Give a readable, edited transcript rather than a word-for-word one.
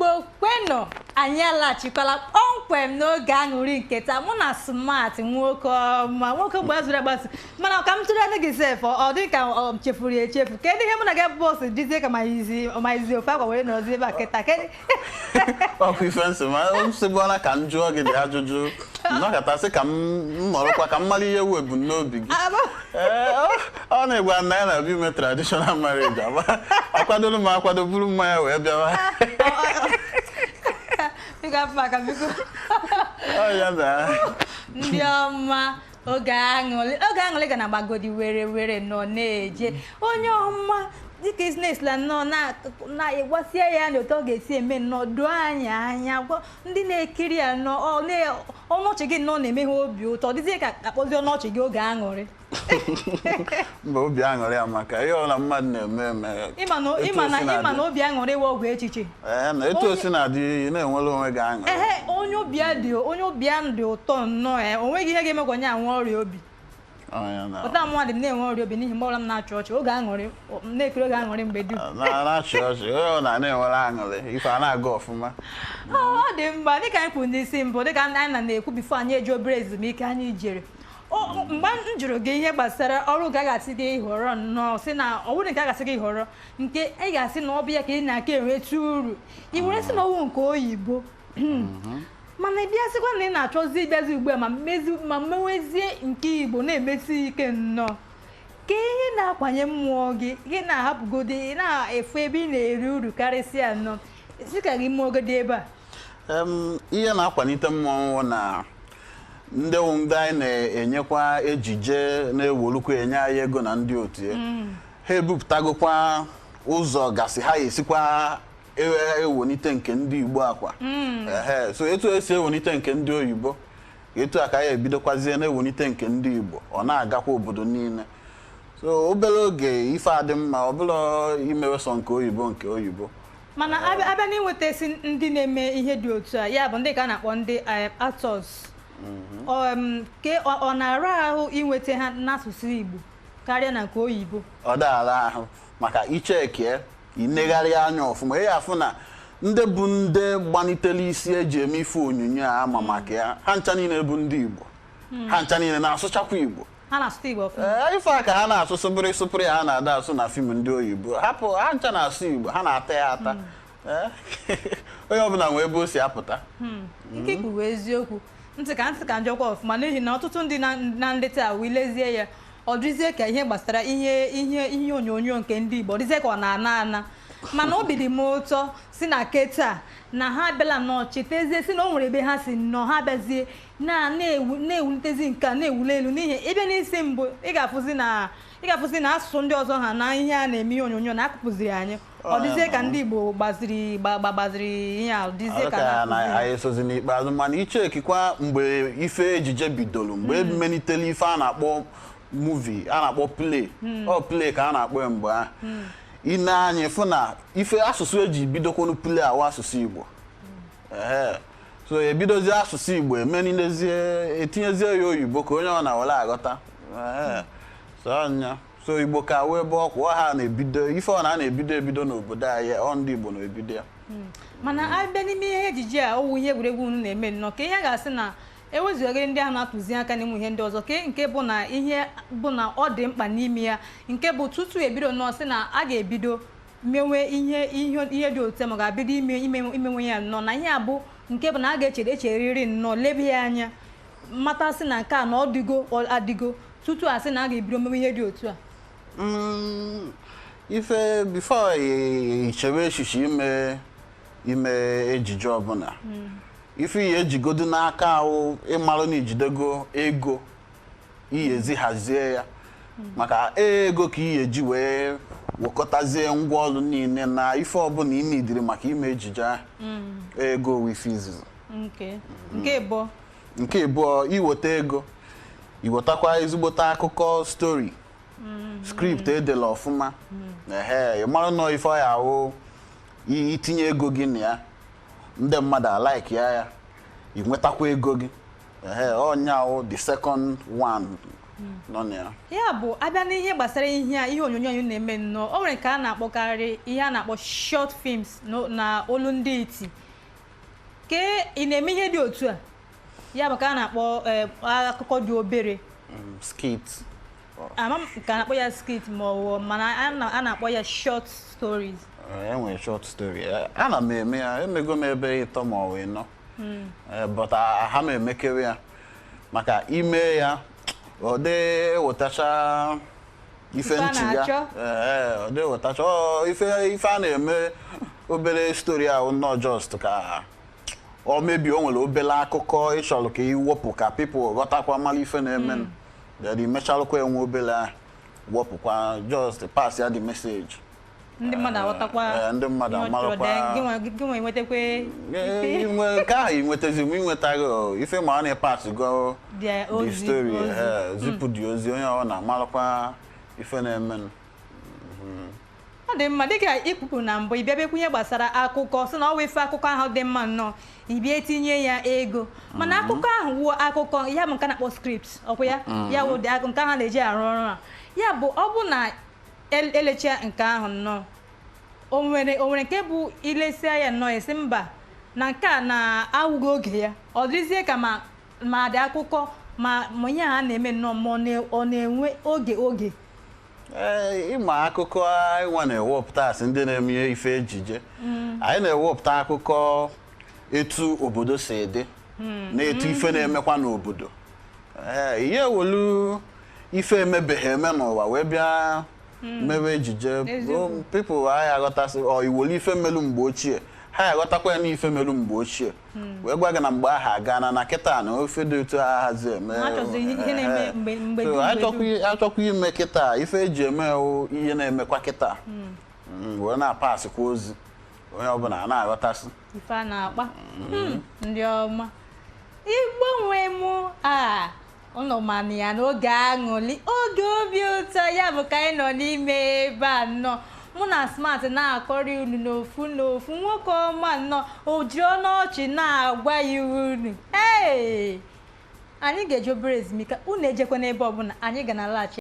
Igbo kwenu anyị alachikwala kpọmkwem n'oge aṅụrị nke taa mụ na smart nwoke ọma nwoke gbazuru agbazu mana ka m tụrụ anya gị sef ọ dị ka ọ chefuru echefu kedu ihe mụ na gị bọs dizie ka ma izi ofe akwa were nọzi ebe a kịta ọkụ ife nsị ma nsịgbọla ka m jụọ gị dị ajụjụ nọkọtasị ka m nọrọkwa ka m mara ihe webu n'obi gị ọ na-egwa na ya na-abịa ime traditional marriage akwadoro m akwado buru mmanya wee bịawa ndị ọma oge aṅụrị ga na-agbagodi were nọ na-eje onye ọma dịka isnesla nnọọ na-egwasie ya na otu ọ ga-esi eme nnọọ doo anya ndị na-ekiri ya ọnọchị gị nnọọ na-eme ha obi ụtọ dịzie ka akpọzi ọnọchị gị oge aṅụrị mba obi aṅụrị ya maka ihe ọla mmadụ na-eme ịma na obi aṅụrị iwe ọgwụ echiche na etu o si na-adị na-enwere onwe gị aṅụrị onye obi ya dị ụtọ nnọọ o nweghị ihe ga-eme ka onye anwe ọrịa obi ụta mmadụ m na-enwe ọrịa obi n'ihi mgbe ọbụla m na-achị ọchị oge aṅụrị na-ekiri oge aṅụrị mgbe dum na-achị ọchị onye ọ na-enwere aṅụrị ife a na-aga ọfụma ọ dị mgba dịka anyị kwuru n'isi mbụ dịka anyị na-ekwu bifo anyị eji obere ezumike anyị jere mgbe m jụrụ gị ihe gbasara ọrụ nke a ga-asị gị họrọ nnọọ si na ọ bụrụ nke a ga-asị gị họrọ nke ị ga-asị na ọ bụ ya ka ị na-aka enweta uru ị were sị na ọwụ nke oyibo mana ị bịasịkwa na ị na-achọzi ịbịazi ugbu a ma mmewezie nke Igbo na-emesi ike nnọọ ka ihe na-akwanye mmụọ gị gị na-ahapụgodi ị na-efu ebe ị na-eri uru karịsịa nnọọ si ka gị mmụọ godi ebe a ihe na-akwalite mmụọ na ndị anyị na-enyekwa ejije na-ewolukwa enye anyị ego na ndị otu ha ebupụtagokwa ụzọ gasị ha esikwa ewonite nke ndị Igbo akwa so etu esi ewonite nke ndị oyibo etu a ka ya ebidokwazie na-ewonite nke ndị Igbo ọ na-agakwa obodo niile so obere oge ife adị mma ọ bụla imewe sọ nke oyibo mana abịa na inweta ndị na-eme ihe dị otu a ya bụ ndị ka a na-akpọ ndị actors ọ na-ara ahụ inweta ha n'asụsụ Igbo karịa na nke oyibo ọ dara ahụ maka icheke inegharị anya ọfụma ya afụ na ndị bụ ndị gbanitere isi eji eme ife onyonyo a ama maka ya ha ncha niile bụ ndị Igbo ha ncha niile na-asụchakwa Igbo ha na-asụ Igbo ọfụma ife a ka ha na-asụ sụpụrụ ya ha na-ada asụ na fim ndị oyibo hapụ ha ncha na-asụ Igbo ha na-ata ya ata onye ọbụla nwee ebe o si apụta nke bụ eziokwu ntị ka njọkwa ọfụma n'ihi na ọtụtụ ndị na nleta a wilezie ya ọ dịzie ka ihe gbasara ihe onyonyo nke ndị Igbo ọ dịzie ka ọ na-ana mana obi dị m ụtọ si na keta na ha abịala nnọọ chetazie si na o nwere ebe ha si nnọọ ha bịazie na-ewulitezi nke a na-ewuli elu n'ihi ịbịa n'isi mbụ ị ga-afụzi na asụsụ ndị ọzọ ha na ihe a na-eme ihe onyonyo na-akụpụziri anyị ọ dịzie ka ndị Igbo gbaziri ihe a dịzie ka anyị sozi n'ikpeazụ mana ichekikwa mgbe ife ejije bidoro mgbe emelitere ife a na-akpọ movie a na-akpọ play ka a na-akpọ ya mgbe ahụ ine anya fụ na ife asụsụ eji bidokwanụ play awụ asụsụ Igbo so ebidozie asụsụ Igbo etinyezie ya oyibo ka onye ọ na-were aghọta so Igbo ka wee ebe ọkwa ha na-ebido ife ọ na-ebido n'obodo anyị ọ ndị Igbo na-ebido ya mana abịa n'ime ihe ejije a ọwụ ihe egwuregwu unu na-eme nnọọ ka ihe a ga-asị na ewezughị ndị a na-atụzi aka n'ịmụ ihe ndị ọzọ nke bụ na ihe bụ na ọ dị mkpa n'ime ya nke bụ tutu ebido nnọọ sị na a ga-ebido mewe ihe dị otu ma ga-abido imenwe ya nnọọ na ihe a bụ nke bụ na a ga-echerịrị nnọọ lebe ya anya matasị na nke a na ọ adịgo tutu a sị na a ga-ebido mewe ihe dị otu a ife bifo ichewe echiche ime ejije ọbụla ife ihe ejigodo n'aka ahụ ịmarụ na ijidego ego ihe ezighazie ya maka ego ka ihe eji wee wekọtazie ngwaọrụ niile na ife ọbụla ime idiri maka ime ejije ego wife izizi nke ịbụọ iweta ego iwetakwa ezigbote akụkọ stori skript edela ọfụma ịmarụ nọ ife ọ ya ahụ itinye ego gị na ya ndị mmadụ alaiki ya inwetakwa ego gị onye ahụ the second one nọ na ya. Ya bụ abịa n'ihe gbasara ihe onyonyo anyị na-eme nnọọ o nwere nke a na-akpọkarị ihe a na-akpọ short films na olu ndị iti ke ị na-eme ihe dị otu a ya bụ ka a na-akpọ akụkọ dị obere skit ama m ka a na-akpọ ya skit ma ọ mana a na-akpọ ya short stories. Enwere short story ana m eme ya emego m ebe 3 ma ọ bụ 4 but ha m emekewe ya maka ime ya ọ dị wetacha ife nchiga ọ dị wetacha ife a na-eme obere story ahụ nnọọ just ka ọ mebi o nwere obere akụkọ ịchọrọ ka iwepụ ka people ghọtakwa mara ife na-eme dị mechalụkwa enwe obere wepụkwa just pass ya the message ndị mmadụ aghọtakwa ndị mmadụ amarakwa gị nwe nwetakwe nke ahụ inwetazi m inwetaghị ife ma a na-epas go the story zipụ dị ozi onye ọ na-amarakwa ife na-eme. Ọ dị mma dịka ikwupụ na mbụ ịbịa bekwunye gbasara akụkọ sị na ọ wụ ife akụkọ ahụ dị mma nnọọ ịbịa etinye ya ego mana akụkọ ahụ wuo akụkọ ya bụ nke na-akpọ script ọkwa ya wụ nke ahụ na-eji arụ ọrụ a ya bụ ọ bụ na elecha nke ahụ nnọọ o nwere nke bụ ilesia ya nnọọ esi mba na nke a na-awụghị oge ya ọ dịzie ka ma dị akụkọ ma ihe ha na-eme nnọọ ma ọ na-enwe oge ịma akụkọ anyị na-ewepụta asị ndị na-eme ife ejije anyị na-ewepụta akụkọ etu obodo si dị na etu ife na-emekwa n'obodo ihe ewelu ife emebeghị eme n'ụwa wee bịa mewe ejije people anyị aghọtasị iwelu ife melu mgbe ochie ha aghọtakwa ya n'ife melu mgbe ochie wee gwa gị na mgbe aha gana na kịta na ofe dị otu ha hazi eme achọkwa ime kịta ife eji eme ihe na-emekwa kịta wee na-apasịkwa ozi onye ọbụla na-aghọtasị ife a na-akpa ndị ọma Igbo nwe mụ ụnụ mana ya n'oge aṅụli oge obi ụtọ ya bụ ka anyị nọ n'ime ebe a nnọọ mụ na Smart na-akọrọ unu n'ofu nwoke ọma nnọọ o ji ọnụ ọchị na-agwa ya unu anyị ga-eje obere ezumike unu ejekwa n'ebe ọbụla anyị ga na-alaghachi